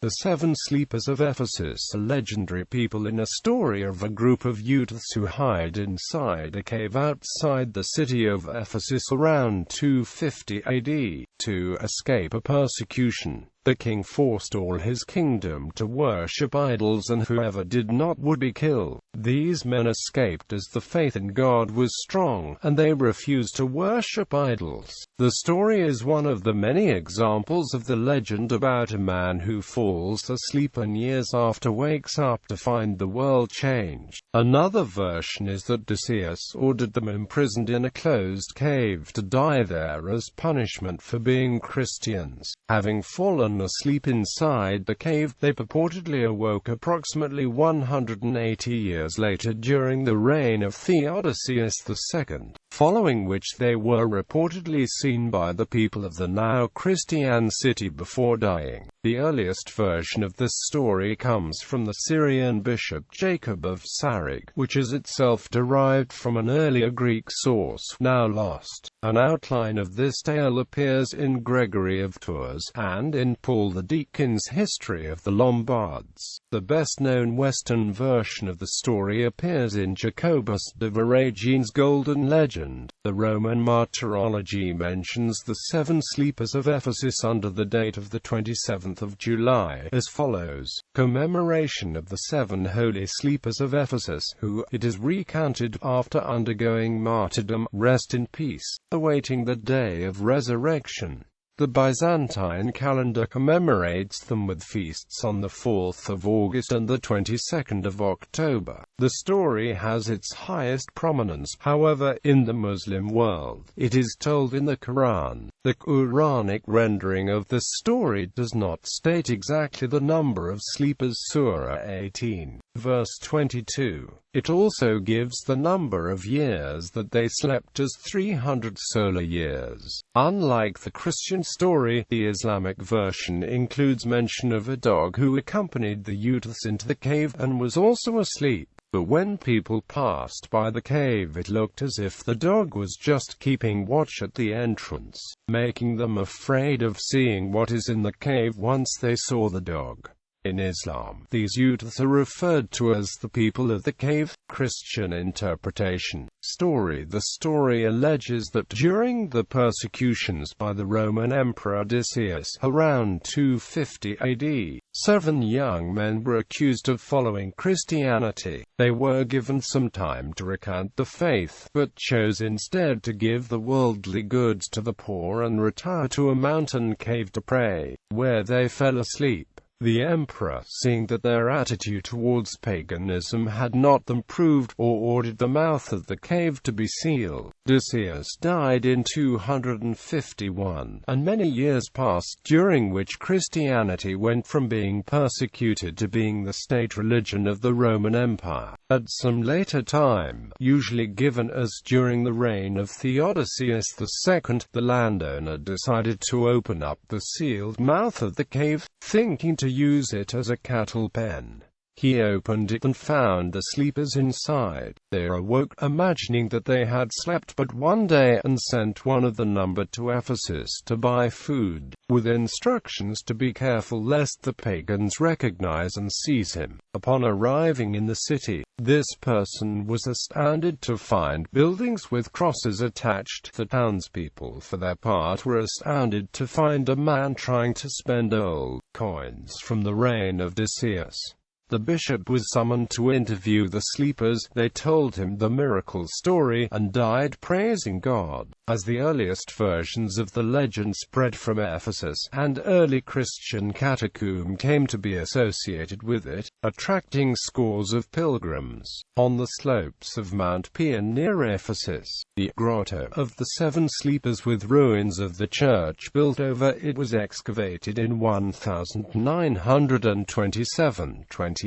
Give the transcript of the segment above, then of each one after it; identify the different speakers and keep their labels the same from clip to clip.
Speaker 1: The Seven Sleepers of Ephesus are legendary people in a story of a group of youths who hide inside a cave outside the city of Ephesus around 250 AD. To escape a persecution, the king forced all his kingdom to worship idols, and whoever did not would be killed. These men escaped as the faith in God was strong, and they refused to worship idols. The story is one of the many examples of the legend about a man who falls asleep and years after wakes up to find the world changed. Another version is that Odysseus ordered them imprisoned in a closed cave to die there as punishment for being Christians. Having fallen asleep inside the cave, they purportedly awoke approximately 180 years later during the reign of Theodosius II, following which they were reportedly seen by the people of the now Christian city before dying. The earliest version of this story comes from the Syrian bishop Jacob of Syriac, which is itself derived from an earlier Greek source, now lost. An outline of this tale appears in Gregory of Tours, and in Paul the Deacon's History of the Lombards. The best-known Western version of the story appears in Jacobus de Voragin's Golden Legend. The Roman martyrology mentions the Seven Sleepers of Ephesus under the date of the 27th of July, as follows: Commemoration of the Seven Holy Sleepers of Ephesus, who, it is recounted, after undergoing martyrdom, rest in peace, awaiting the day of resurrection. The Byzantine calendar commemorates them with feasts on the 4th of August and the 22nd of October. The story has its highest prominence, however, in the Muslim world. It is told in the Quran. The Quranic rendering of this story does not state exactly the number of sleepers. Surah 18, verse 22. It also gives the number of years that they slept as 300 solar years. Unlike the Christian story, the Islamic version includes mention of a dog who accompanied the youths into the cave and was also asleep. But when people passed by the cave, it looked as if the dog was just keeping watch at the entrance, making them afraid of seeing what is in the cave once they saw the dog. In Islam, these youths are referred to as the people of the cave. Christian interpretation. Story. The story alleges that during the persecutions by the Roman Emperor Decius, around 250 AD, 7 young men were accused of following Christianity. They were given some time to recant the faith, but chose instead to give the worldly goods to the poor and retire to a mountain cave to pray, where they fell asleep. The emperor, seeing that their attitude towards paganism had not improved, ordered the mouth of the cave to be sealed. Decius died in 251, and many years passed during which Christianity went from being persecuted to being the state religion of the Roman Empire. At some later time, usually given as during the reign of Theodosius II, the landowner decided to open up the sealed mouth of the cave, thinking to use it as a cattle pen. He opened it and found the sleepers inside. They awoke, imagining that they had slept but one day, and sent one of the number to Ephesus to buy food, with instructions to be careful lest the pagans recognize and seize him. Upon arriving in the city, this person was astounded to find buildings with crosses attached. The townspeople, for their part, were astounded to find a man trying to spend old coins from the reign of Decius. The bishop was summoned to interview the sleepers. They told him the miracle story, and died praising God. As the earliest versions of the legend spread from Ephesus, and early Christian catacomb came to be associated with it, attracting scores of pilgrims. On the slopes of Mount Pion near Ephesus, the Grotto of the Seven Sleepers, with ruins of the church built over it, was excavated in 1927-28.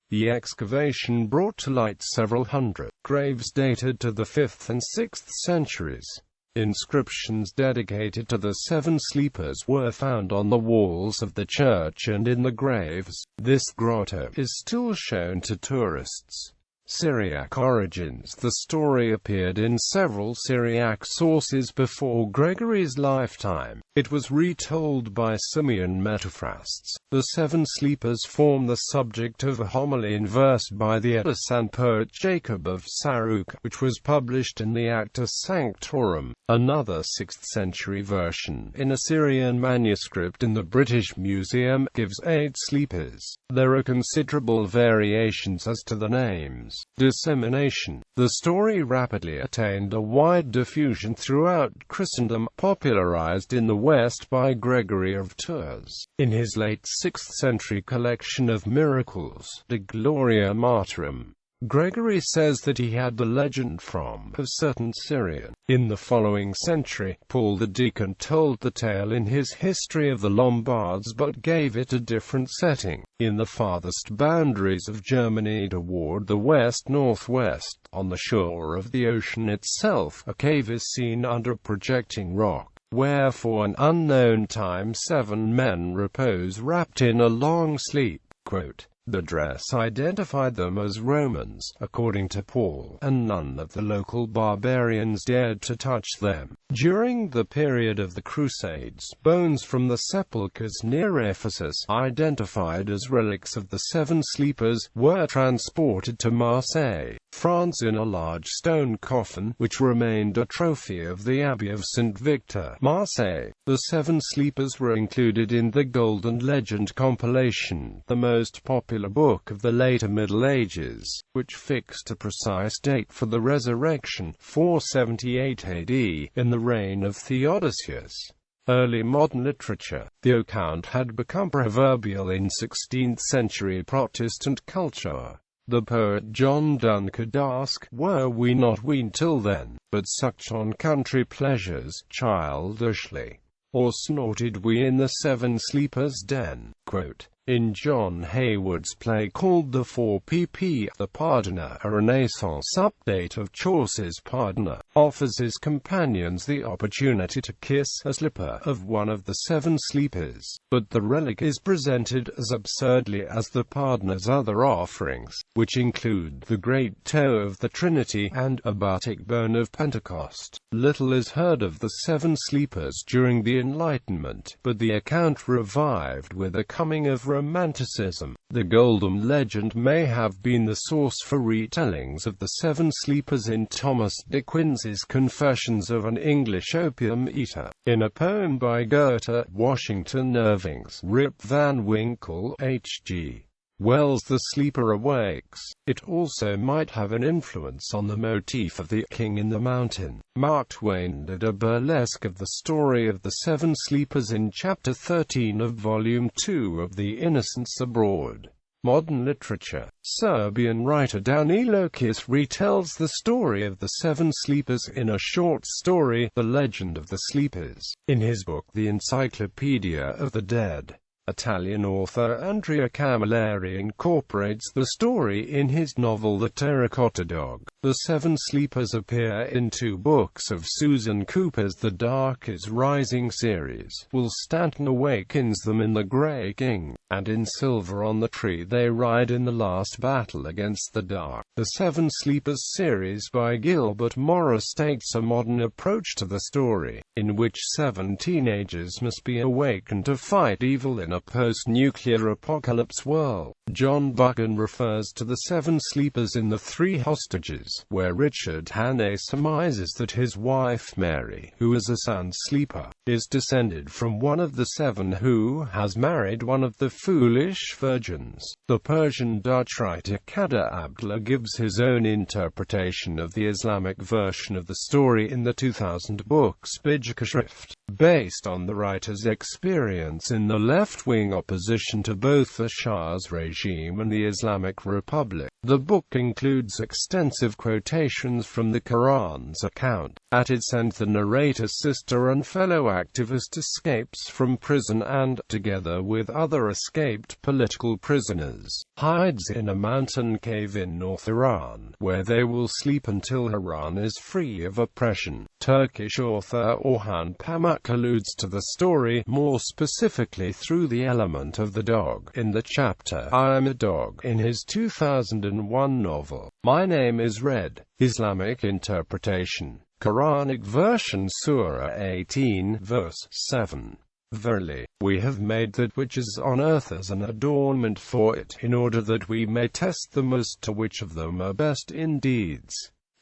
Speaker 1: The excavation brought to light several hundred graves dated to the 5th and 6th centuries. Inscriptions dedicated to the Seven Sleepers were found on the walls of the church and in the graves. This grotto is still shown to tourists. Syriac Origins. The story appeared in several Syriac sources before Gregory's lifetime. It was retold by Simeon Metaphrasts. The Seven Sleepers form the subject of a homily in verse by the Edessa poet Jacob of Syriac, which was published in the Acta Sanctorum. Another 6th-century version, in a Syrian manuscript in the British Museum, gives 8 sleepers. There are considerable variations as to the names. Dissemination. The story rapidly attained a wide diffusion throughout Christendom, popularized in the West by Gregory of Tours. In his late 6th-century collection of miracles, De Gloria Martyrum, Gregory says that he had the legend from a certain Syrian. In the following century, Paul the Deacon told the tale in his History of the Lombards but gave it a different setting. In the farthest boundaries of Germany toward the west-northwest, on the shore of the ocean itself, a cave is seen under a projecting rock, where for an unknown time 7 men repose wrapped in a long sleep. Quote, the dress identified them as Romans, according to Paul, and none of the local barbarians dared to touch them. During the period of the Crusades, bones from the sepulchres near Ephesus, identified as relics of the Seven Sleepers, were transported to Marseille, France in a large stone coffin, which remained a trophy of the Abbey of St. Victor, Marseille. The Seven Sleepers were included in the Golden Legend compilation, the most popular book of the later Middle Ages, which fixed a precise date for the resurrection, 478 AD, in the reign of Theodosius. Early modern literature. The account had become proverbial in 16th-century Protestant culture. The poet John Donne could ask, "Were we not weaned till then, but sucked on country pleasures, childishly? Or snorted we in the Seven Sleepers' den?" Quote, in John Hayward's play called The 4pp, The Pardoner, a Renaissance update of Chaucer's Pardoner, offers his companions the opportunity to kiss a slipper of one of the Seven Sleepers, but the relic is presented as absurdly as the Pardoner's other offerings, which include the great toe of the Trinity and a buttock bone of Pentecost. Little is heard of the Seven Sleepers during the Enlightenment, but the account revived with the coming of Romanticism. The Golden Legend may have been the source for retellings of the Seven Sleepers in Thomas de Quincey's Confessions of an English Opium Eater. In a poem by Goethe, Washington Irving's Rip Van Winkle, H.G. Wells' The Sleeper Awakes. It also might have an influence on the motif of the King in the Mountain. Mark Twain did a burlesque of the story of the Seven Sleepers in Chapter 13 of Volume 2 of The Innocents Abroad. Modern literature. Serbian writer Danilo Kis retells the story of the Seven Sleepers in a short story, The Legend of the Sleepers, in his book The Encyclopedia of the Dead. Italian author Andrea Camilleri incorporates the story in his novel The Terracotta Dog. The Seven Sleepers appear in 2 books of Susan Cooper's The Dark is Rising series. Will Stanton awakens them in The Grey King, and in Silver on the Tree they ride in the last battle against the dark. The Seven Sleepers series by Gilbert Morris takes a modern approach to the story, in which 7 teenagers must be awakened to fight evil in a post-nuclear apocalypse world. John Buchan refers to the Seven Sleepers in The Three Hostages, where Richard Hannay surmises that his wife Mary, who is a sound sleeper, is descended from one of the 7 who has married one of the foolish virgins. The Persian Dutch writer Kader Abdullah gives his own interpretation of the Islamic version of the story in the 2000 book Spijkerschrift, based on the writer's experience in the left-wing opposition to both the Shah's regime and the Islamic Republic. The book includes extensive quotations from the Quran's account. At its end, the narrator's sister and fellow activist escapes from prison and, together with other escaped political prisoners, hides in a mountain cave in North Iran, where they will sleep until Iran is free of oppression. Turkish author Orhan Pamuk alludes to the story, more specifically through the element of the dog, in the chapter I am a dog in his 2001 novel, My Name is Red. Islamic interpretation. Quranic version Surah 18 verse 7. Verily, we have made that which is on earth as an adornment for it, in order that we may test them as to which of them are best in deeds.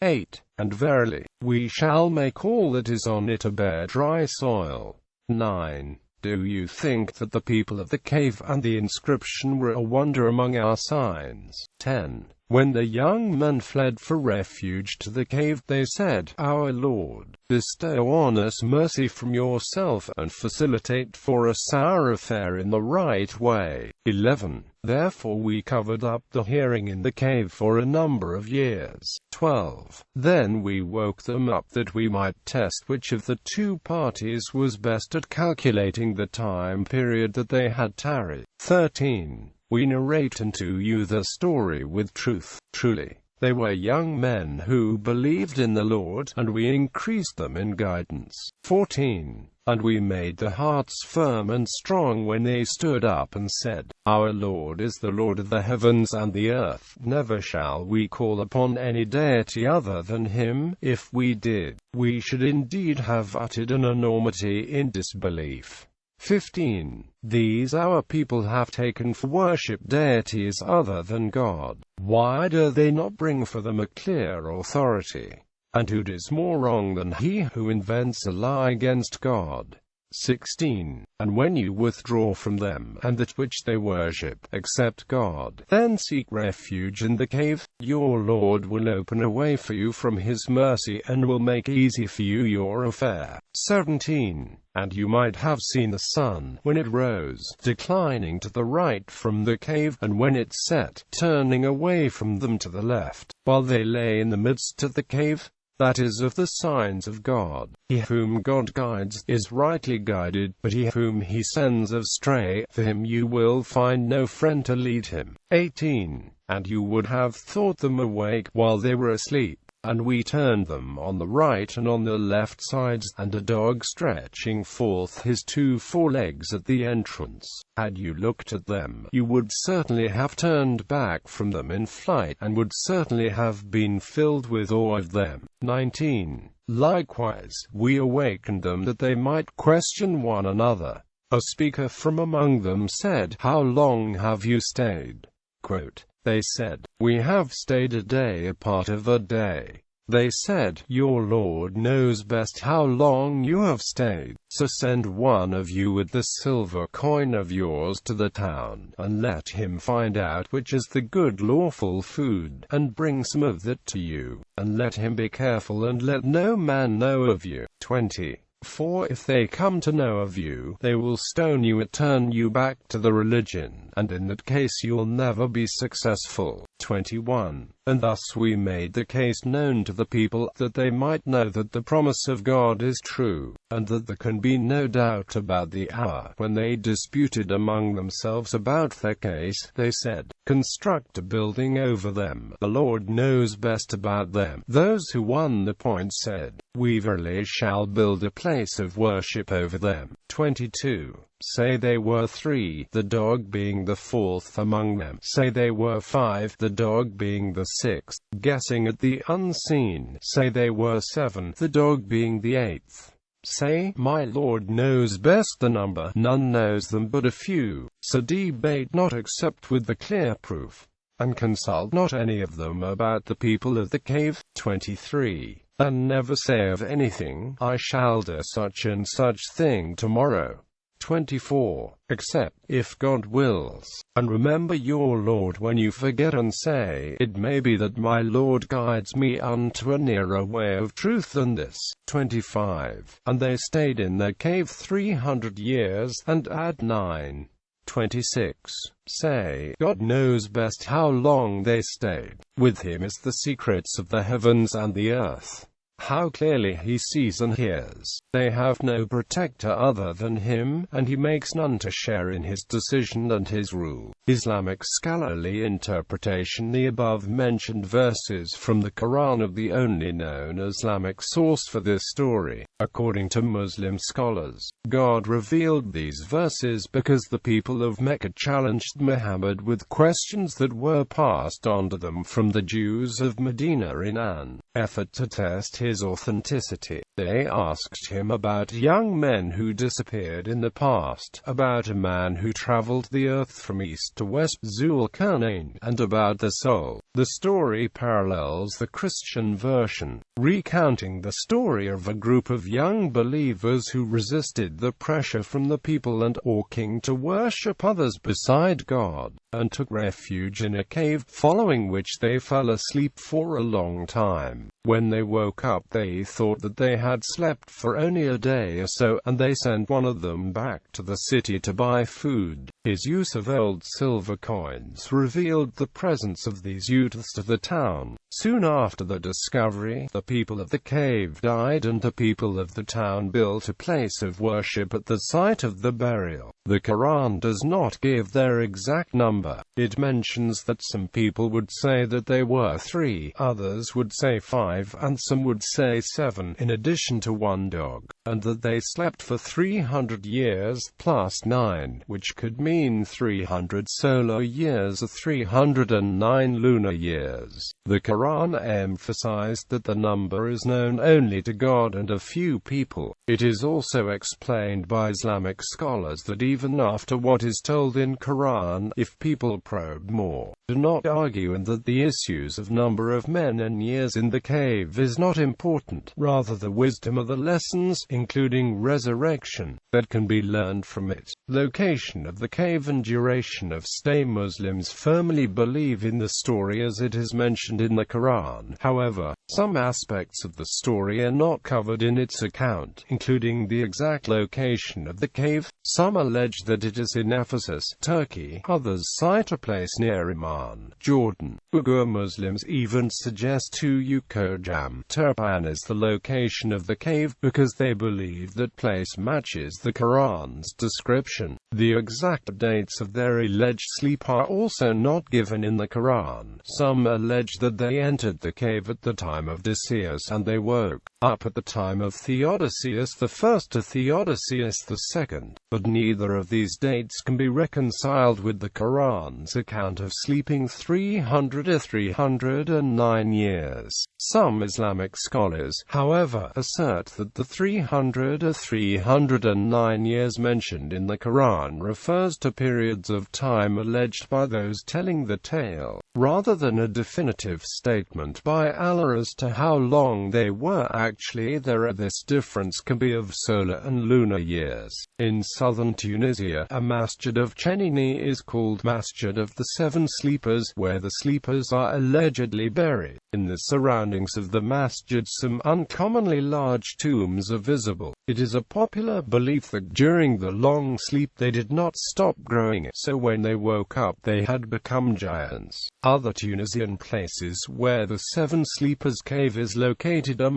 Speaker 1: 8. And verily, we shall make all that is on it a bare dry soil. 9. Do you think that the people of the cave and the inscription were a wonder among our signs? 10. When the young men fled for refuge to the cave, they said, Our Lord, bestow on us mercy from yourself, and facilitate for us our affair in the right way. 11. Therefore we covered up the hearing in the cave for a number of years. 12. Then we woke them up that we might test which of the two parties was best at calculating the time period that they had tarried. 13. We narrate unto you the story with truth. Truly, they were young men who believed in the Lord, and we increased them in guidance. 14. And we made their hearts firm and strong when they stood up and said, Our Lord is the Lord of the heavens and the earth. Never shall we call upon any deity other than him. If we did, we should indeed have uttered an enormity in disbelief. 15. These our people have taken for worship deities other than God. Why do they not bring for them a clear authority? And who does more wrong than he who invents a lie against God? 16. And when you withdraw from them, and that which they worship, except God, then seek refuge in the cave, your Lord will open a way for you from his mercy, and will make easy for you your affair. 17. And you might have seen the sun, when it rose, declining to the right from the cave, and when it set, turning away from them to the left, while they lay in the midst of the cave. That is of the signs of God. He whom God guides is rightly guided, but he whom he sends astray, for him you will find no friend to lead him. 18. And you would have thought them awake while they were asleep, and we turned them on the right and on the left sides, and a dog stretching forth his 2 forelegs at the entrance. Had you looked at them, you would certainly have turned back from them in flight, and would certainly have been filled with awe of them. 19. Likewise, we awakened them that they might question one another. A speaker from among them said, How long have you stayed? Quote, They said, We have stayed a day, a part of a day. They said, Your Lord knows best how long you have stayed. So send one of you with the silver coin of yours to the town, and let him find out which is the good lawful food, and bring some of that to you. And let him be careful, and let no man know of you. 20. For if they come to know of you, they will stone you and turn you back to the religion, and in that case you'll never be successful. 21. And thus we made the case known to the people, that they might know that the promise of God is true, and that there can be no doubt about the hour. When they disputed among themselves about their case, they said, Construct a building over them. The Lord knows best about them. Those who won the point said, We verily shall build a place of worship over them. 22. Say they were 3, the dog being the 4th among them. Say they were 5, the dog being the 6th. Guessing at the unseen. Say they were 7, the dog being the 8th. Say, My Lord knows best the number. None knows them but a few. So debate not except with the clear proof, and consult not any of them about the people of the cave. 23. And never say of anything, I shall do such and such thing tomorrow. 24. Except, if God wills. And remember your Lord when you forget, and say, It may be that my Lord guides me unto a nearer way of truth than this. 25. And they stayed in their cave 300 years, and add 9. 26. Say, God knows best how long they stayed. With him is the secrets of the heavens and the earth. How clearly he sees and hears. They have no protector other than him, and he makes none to share in his decision and his rule. Islamic scholarly interpretation. The above-mentioned verses from the Quran are the only known Islamic source for this story. According to Muslim scholars, God revealed these verses because the people of Mecca challenged Muhammad with questions that were passed on to them from the Jews of Medina in an effort to test his authenticity. They asked him about young men who disappeared in the past, about a man who traveled the earth from east to west, Zulkarnain, and about the soul. The story parallels the Christian version, recounting the story of a group of young believers who resisted the pressure from the people and or king to worship others beside God, and took refuge in a cave, following which they fell asleep for a long time. When they woke up, they thought that they had slept for only a day or so, and they sent one of them back to the city to buy food. His use of old silver coins revealed the presence of these youths to the town. Soon after the discovery, the people of the cave died, and the people of the town built a place of worship at the site of the burial. The Quran does not give their exact number. It mentions that some people would say that they were 3, others would say 5, and some would say 7, in addition to one dog, and that they slept for 300 years, plus 9, which could mean 300 solar years or 309 lunar years. The Quran emphasized that the number is known only to God and a few people. It is also explained by Islamic scholars that even after what is told in Quran, if people probe more, do not argue, and that the issues of number of men and years in the cave is not important, rather the wisdom of the lessons, including resurrection, that can be learned from it. Location of the cave and duration of stay. Muslims firmly believe in the story as it is mentioned in the Quran. However, some aspects of the story are not covered in its account, including the exact location of the cave. Some allege that it is in Ephesus, Turkey. Others cite a place near Amman, Jordan. Uyghur Muslims even suggest Jam Turpan is the location of the cave, because they believe that place matches the Quran's description. The exact dates of their alleged sleep are also not given in the Quran. Some allege that they entered the cave at the time of Odysseus, and they woke up at the time of Theodosius I to Theodosius II, but neither of these dates can be reconciled with the Quran's account of sleeping 300 or 309 years. Some Islamic scholars, however, assert that the 300 or 309 years mentioned in the Quran refers to periods of time alleged by those telling the tale, rather than a definitive statement by Allah as to how long they were actually there. This difference can be of solar and lunar years. In southern Tunisia, a masjid of Chenini is called Masjid of the Seven Sleepers, where the sleepers are allegedly buried. In the surroundings of the masjid, some uncommonly large tombs are visible. It is a popular belief that during the long sleep they did not stop growing, so when they woke up they had become giants. Other Tunisian places where the Seven Sleepers cave is located are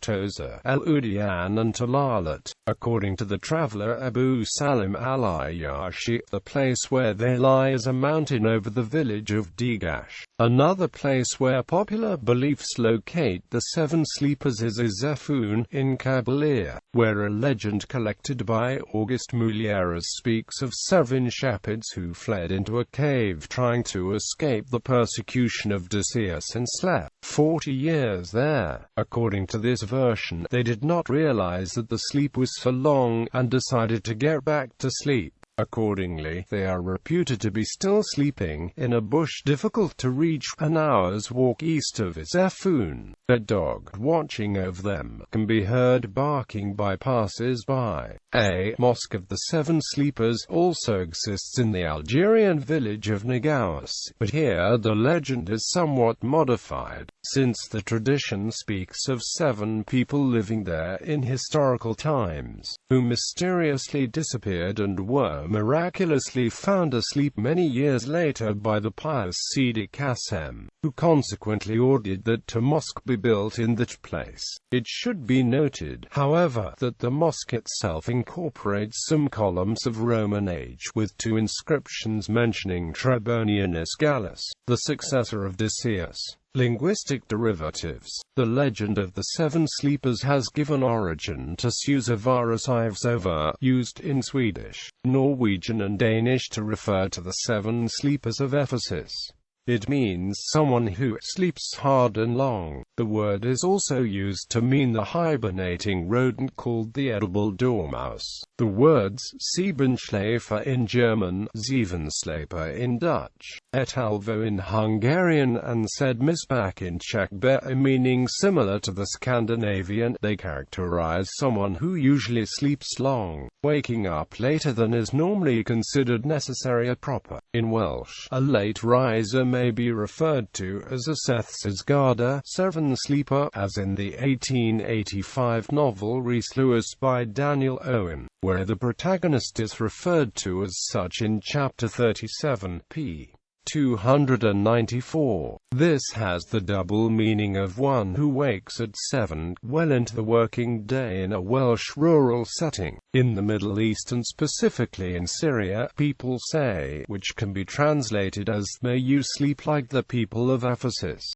Speaker 1: Toza, El Udian and Talalat. According to the traveler Abu Salim al-Ayyashi, the place where they lie is a mountain over the village of Digash. Another place where popular beliefs locate the Seven Sleepers is Izefun, in Kabylia, where a legend collected by Auguste Mulieres speaks of 7 shepherds who fled into a cave trying to escape the persecution of Odysseus and slept 40 years there. According to this version, they did not realize that the sleep was for long, and decided to get back to sleep. Accordingly, they are reputed to be still sleeping in a bush difficult to reach, an hour's walk east of Izefun. A dog watching over them can be heard barking by passers-by. A mosque of the Seven Sleepers also exists in the Algerian village of Nagaos, but here the legend is somewhat modified, since the tradition speaks of 7 people living there in historical times, who mysteriously disappeared and were miraculously found asleep many years later by the pious Sidi Qassem, who consequently ordered that a mosque be built in that place. It should be noted, however, that the mosque itself incorporates some columns of Roman age with 2 inscriptions mentioning Trebonianus Gallus, the successor of Odysseus. Linguistic derivatives. The legend of the seven sleepers has given origin to Susavaras, used in Swedish, Norwegian and Danish to refer to the seven sleepers of Ephesus. It means someone who sleeps hard and long. The word is also used to mean the hibernating rodent called the edible dormouse. The words Siebenschläfer in German, Zevenslaper in Dutch, et halvo in Hungarian and Sedmisbak in Czech bear a meaning similar to the Scandinavian. They characterize someone who usually sleeps long, waking up later than is normally considered necessary or proper. In Welsh, a late riser may be referred to as a Sethsysgarder, seven sleeper, as in the 1885 novel Rhys Lewis by Daniel Owen, where the protagonist is referred to as such in chapter 37, p. 294. This has the double meaning of one who wakes at 7, well into the working day in a Welsh rural setting. In the Middle East and specifically in Syria, people say, which can be translated as, may you sleep like the people of Ephesus.